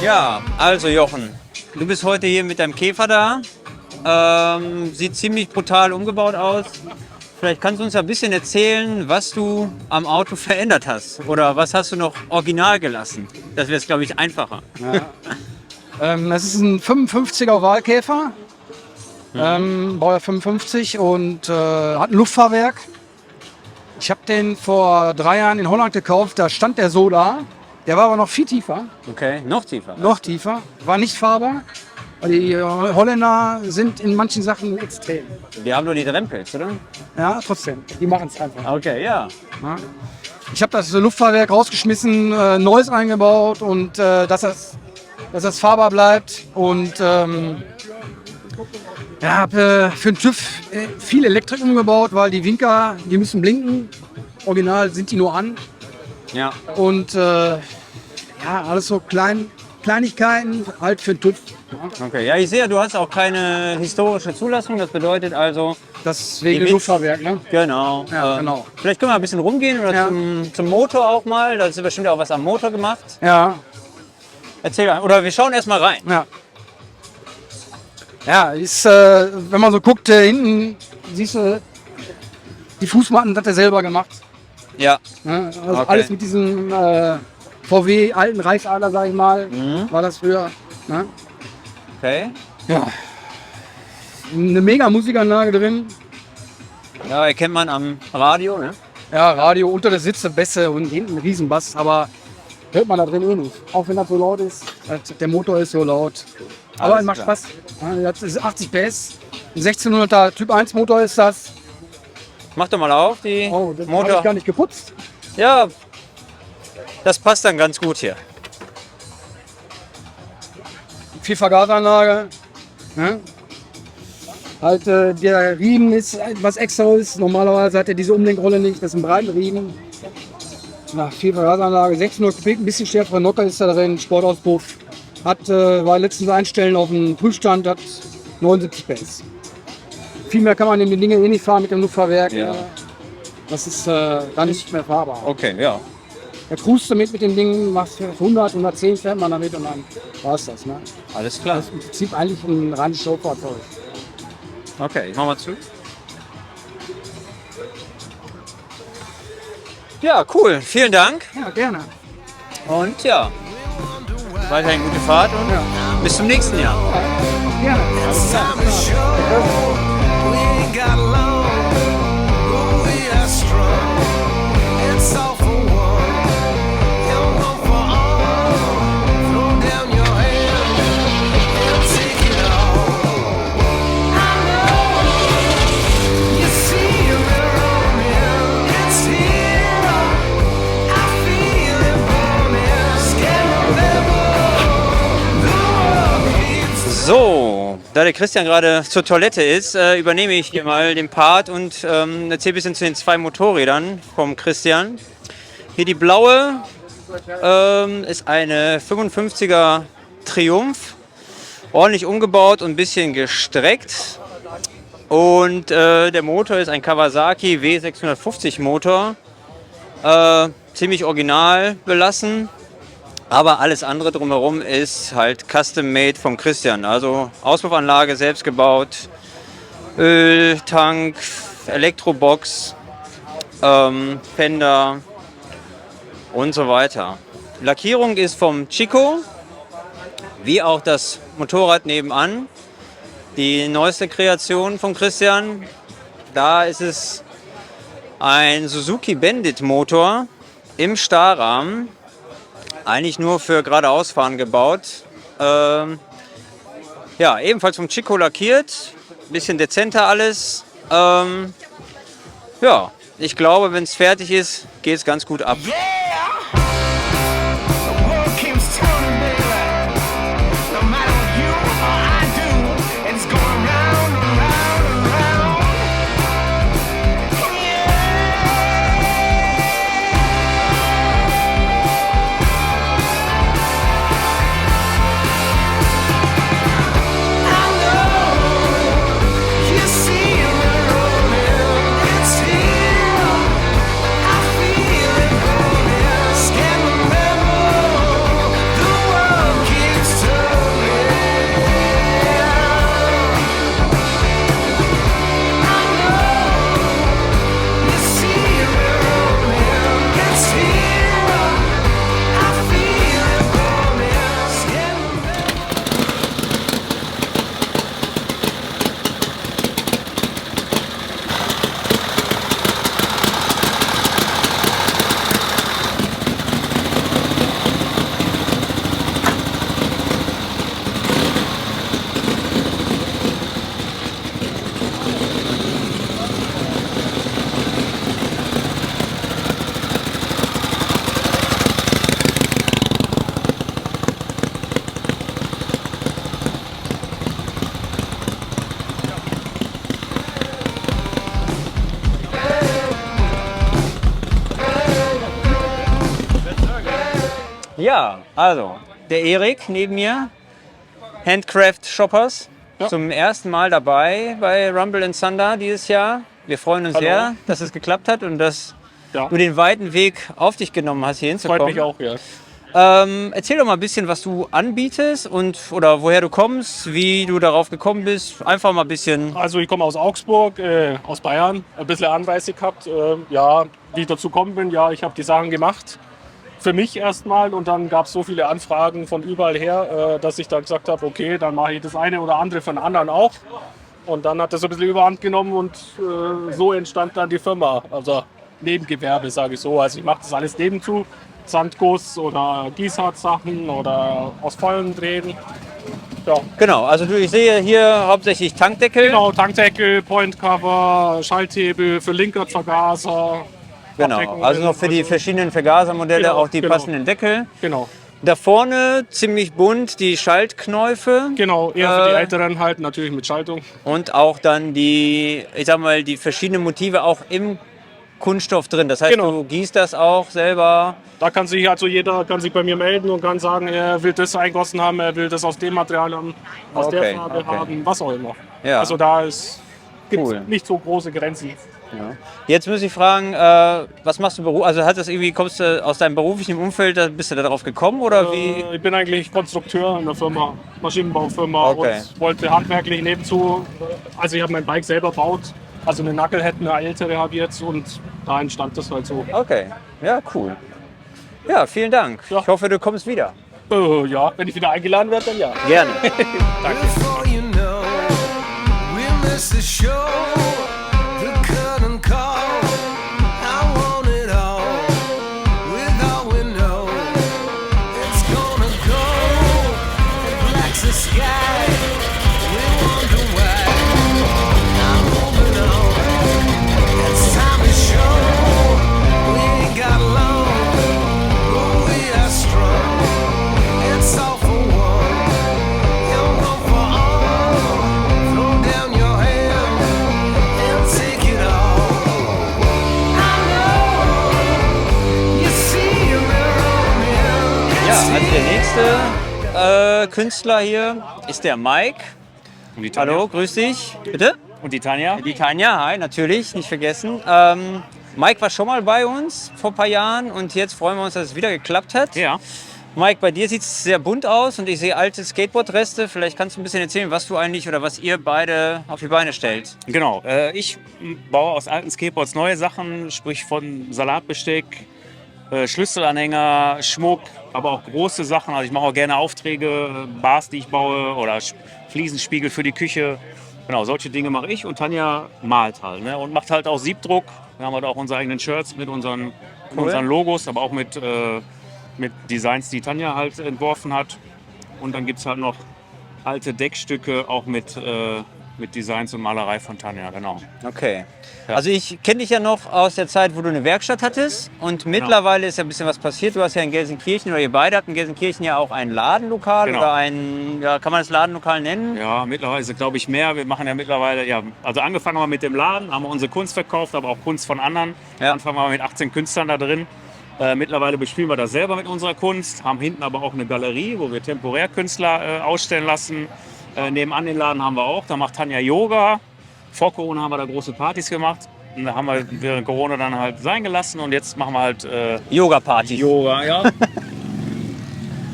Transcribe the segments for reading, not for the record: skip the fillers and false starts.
Ja, also Jochen, du bist heute hier mit deinem Käfer da. Sieht ziemlich brutal umgebaut aus. Vielleicht kannst du uns ein bisschen erzählen, was du am Auto verändert hast. Oder was hast du noch original gelassen? Das wäre es, glaube ich, einfacher. Ja. Das ist ein 55er Wahlkäfer, Baujahr 55 und hat ein Luftfahrwerk. Ich habe den vor 3 Jahren in Holland gekauft, da stand der so da. Der war aber noch viel tiefer. Okay, noch tiefer. Noch tiefer, war nicht fahrbar. Die Holländer sind in manchen Sachen extrem. Die haben nur die Rempels, oder? Ja, trotzdem. Die machen es einfach. Okay, ja. Ja. Ich habe das Luftfahrwerk rausgeschmissen, Neues eingebaut und dass das fahrbar bleibt. Und habe für den TÜV viel Elektrik umgebaut, weil die Winker, die müssen blinken. Original sind die nur an. Ja. Und alles so Kleinigkeiten halt für den TÜV. Ja. Okay, ja, ich sehe, du hast auch keine historische Zulassung. Das bedeutet also... Das wegen dem Luftfahrwerk, ne? Genau. Ja, genau. Vielleicht können wir ein bisschen rumgehen oder Ja. zum Motor auch mal. Da ist bestimmt auch was am Motor gemacht. Ja, Erzähl mal. Oder wir schauen erst mal rein. ja. Ja, ist, wenn man so guckt, hinten siehst du, die Fußmatten hat er selber gemacht. Ja. Ne? Also Okay. alles mit diesem VW alten Reichsadler, sag ich mal, war das früher. Ne? Okay. Ja. Eine mega Musikanlage drin. Ja, erkennt man am Radio, ne? Ja, Radio unter der Sitze, Bässe und hinten ein Riesenbass, aber hört man da drin eh nicht. Auch wenn das so laut ist, der Motor ist so laut. Aber Alles es macht klar. Spaß. Ja, das ist 80 PS. Ein 1600er Typ 1 Motor ist das. Mach doch mal auf, die Oh, das habe Motor. ich gar nicht geputzt. Ja, das passt dann ganz gut hier. Viel Vergasanlage. Ne? Halt, der Riemen ist etwas extra. Normalerweise hat er diese Umlenkrolle nicht. Das ist ein breiter Riemen. Na, viel Vergasanlage. 600 Kubik, ein bisschen stärkere Nocker ist da drin. Sportauspuff. War letztens einstellen auf dem Prüfstand, hat 79 PS. Viel mehr kann man in den Dingen eh nicht fahren mit dem Luftfahrwerk. Ja. Das ist dann nicht mehr fahrbar. Okay, ja. Er cruist damit mit dem Ding, macht 100, 110 fährt man damit und dann war es das. Ne? Alles klar. Das ist im Prinzip eigentlich ein reines Showfahrzeug. Okay, ich mach mal zu. Ja, cool. Vielen Dank. Ja, gerne. Und ja, weiterhin gute Fahrt und Ja. bis zum nächsten Jahr. Gerne. Time to show we ain't got long, but we are strong. It's all for one, and one for all. Throw down your hand and take it all. I know you see it running, it's here. I feel it burning, scared of the world keeps. So, da der Christian gerade zur Toilette ist, übernehme ich hier mal den Part und erzähle ein bisschen zu den 2 Motorrädern vom Christian. Hier die blaue ist eine 55er Triumph, ordentlich umgebaut und ein bisschen gestreckt. Und der Motor ist ein Kawasaki W650 Motor, ziemlich original belassen. Aber alles andere drumherum ist halt custom made vom Christian. Also Auspuffanlage selbst gebaut, Öltank, Elektrobox, Fender und so weiter. Lackierung ist vom Chico, wie auch das Motorrad nebenan. Die neueste Kreation von Christian, da ist es ein Suzuki Bandit Motor im Stahlrahmen. Eigentlich nur für geradeausfahren gebaut. Ja, ebenfalls vom Chico lackiert. Bisschen dezenter alles. Ja, ich glaube, wenn es fertig ist, geht es ganz gut ab. Yeah! The world keeps turning, baby. No matter what you or I do, it's going round and round and round. I know you see it rolling, it's here. I feel it rolling. Ja, also der Erik neben mir, Handcraft Shoppers, Ja. zum ersten Mal dabei bei Rumble and Thunder dieses Jahr. Wir freuen uns Hallo. sehr, dass es geklappt hat und dass Ja. du den weiten Weg auf dich genommen hast, hier hinzukommen. Freut mich auch, ja. Erzähl doch mal ein bisschen, was du anbietest und oder woher du kommst, wie du darauf gekommen bist. Einfach mal ein bisschen. Also ich komme aus Augsburg, aus Bayern, ein bisschen Anreise gehabt. Ja, wie ich dazu gekommen bin, ja, ich habe die Sachen gemacht. Für mich erstmal und dann gab es so viele Anfragen von überall her, dass ich dann gesagt habe, okay, dann mache ich das eine oder andere für den anderen auch. Und dann hat das so ein bisschen Überhand genommen und so entstand dann die Firma. Also Nebengewerbe, sage ich so. Also ich mache das alles nebenzu. Sandguss oder Gießharzsachen oder aus Vollen drehen. Ja. Genau, also ich sehe hier hauptsächlich Tankdeckel. Genau, Tankdeckel, Pointcover, Schalthebel für Linkertvergaser. Genau, Abdeckungen, also noch für die verschiedenen Vergasermodelle Genau, auch die genau. passenden Deckel. Genau, Da vorne ziemlich bunt die Schaltknäufe genau, eher für die Älteren halt, natürlich mit Schaltung. und auch dann die, ich sag mal, die verschiedenen Motive auch im Kunststoff drin. Das heißt, Genau. du gießt das auch selber. Da kann sich also jeder kann sich bei mir melden und kann sagen, er will das eingossen haben, er will das aus dem Material haben, aus Okay, der Farbe okay. haben, was auch immer. Ja. Also da gibt es Cool. nicht so große Grenzen. Jetzt muss ich fragen, was machst du beruflich? Also kommst du aus deinem beruflichen Umfeld, bist du da drauf gekommen oder wie? Ich bin eigentlich Konstrukteur in der Firma, Maschinenbaufirma Okay. und wollte handwerklich nebenzu, also ich habe mein Bike selber gebaut, also eine Knucklehead, eine ältere habe ich jetzt und da entstand das halt so. Okay, ja, cool. Ja, vielen Dank. Ja. Ich hoffe, du kommst wieder. Ja, wenn ich wieder eingeladen werde, dann ja. Gerne. Before you know, we miss the show, the curtain call. I want it all, with all we know. It's gonna go, it blacks the sky. We wonder why. I'm moving on. It's time to show. We ain't got long, but we are strong. It's all for one. You'll go for all. Throw down your hand and take it all. I know you see a mirror in Ja, also der nächste Künstler hier ist der Mike. Hallo, grüß dich. Bitte? Und die Tanja? Die Tanja, hi, natürlich, nicht vergessen. Mike war schon mal bei uns vor ein paar Jahren und jetzt freuen wir uns, dass es wieder geklappt hat. Ja. Mike, bei dir sieht es sehr bunt aus und ich sehe alte Skateboardreste. Vielleicht kannst du ein bisschen erzählen, was du eigentlich oder was ihr beide auf die Beine stellt. Genau. Ich baue aus alten Skateboards neue Sachen, sprich von Salatbesteck, Schlüsselanhänger, Schmuck, aber auch große Sachen. Also ich mache auch gerne Aufträge, Bars, die ich baue oder Fliesenspiegel für die Küche. Genau, solche Dinge mache ich und Tanja malt halt, ne? Und macht halt auch Siebdruck. Wir haben halt auch unsere eigenen Shirts mit unseren Logos, aber auch mit Designs, die Tanja halt entworfen hat. Und dann gibt es halt noch alte Deckstücke, auch mit Designs und Malerei von Tanja, genau. Okay. Ja. Also ich kenne dich ja noch aus der Zeit, wo du eine Werkstatt hattest und mittlerweile ist ja ein bisschen was passiert. Du hast ja in Gelsenkirchen oder ihr beide habt in Gelsenkirchen ja auch ein Ladenlokal Genau. oder ein, ja, kann man das Ladenlokal nennen? Ja, mittlerweile glaube ich mehr. Wir machen ja mittlerweile, ja, also angefangen haben wir mit dem Laden, haben wir unsere Kunst verkauft, aber auch Kunst von anderen. Ja. Anfangen wir mit 18 Künstlern da drin. Mittlerweile bespielen wir das selber mit unserer Kunst, haben hinten aber auch eine Galerie, wo wir temporär Künstler ausstellen lassen. Nebenan den Laden haben wir auch, da macht Tanja Yoga. Vor Corona haben wir da große Partys gemacht. Und da haben wir während Corona dann halt sein gelassen und jetzt machen wir halt Yoga-Party. Yoga, ja.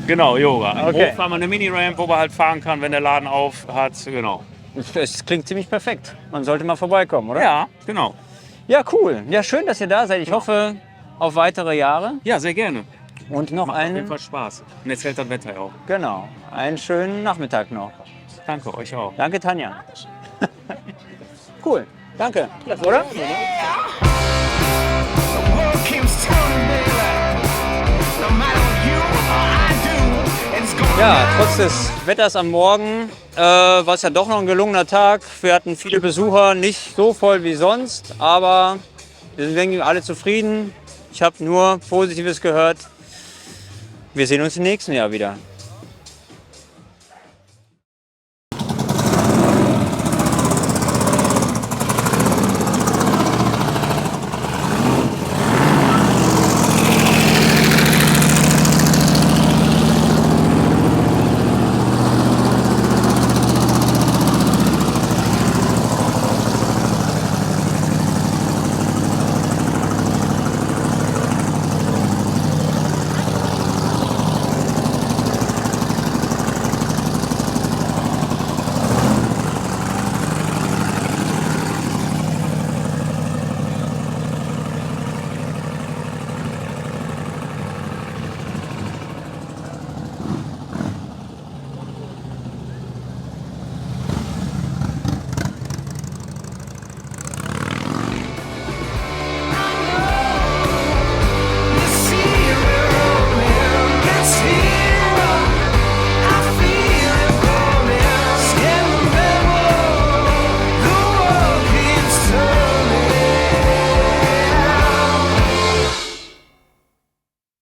Genau, Yoga. Okay. Hoch haben wir eine Mini-Ramp, wo man halt fahren kann, wenn der Laden auf hat. Genau. Das klingt ziemlich perfekt. Man sollte mal vorbeikommen, oder? Ja, genau. Ja, cool. Ja, schön, dass ihr da seid. Ich hoffe auf weitere Jahre Ja, sehr gerne. und noch Macht auf jeden einen, Fall Spaß. Und jetzt hält das Wetter ja auch. genau, einen schönen Nachmittag noch. Danke, euch auch. Danke, Tanja. Cool. Danke. Oder? world keeps turning, baby. No matter what you or I do, it's gonna Ja, trotz des Wetters am Morgen war es ja doch noch ein gelungener Tag. Wir hatten viele Besucher, nicht so voll wie sonst, aber wir sind irgendwie alle zufrieden. Ich habe nur Positives gehört. Wir sehen uns im nächsten Jahr wieder.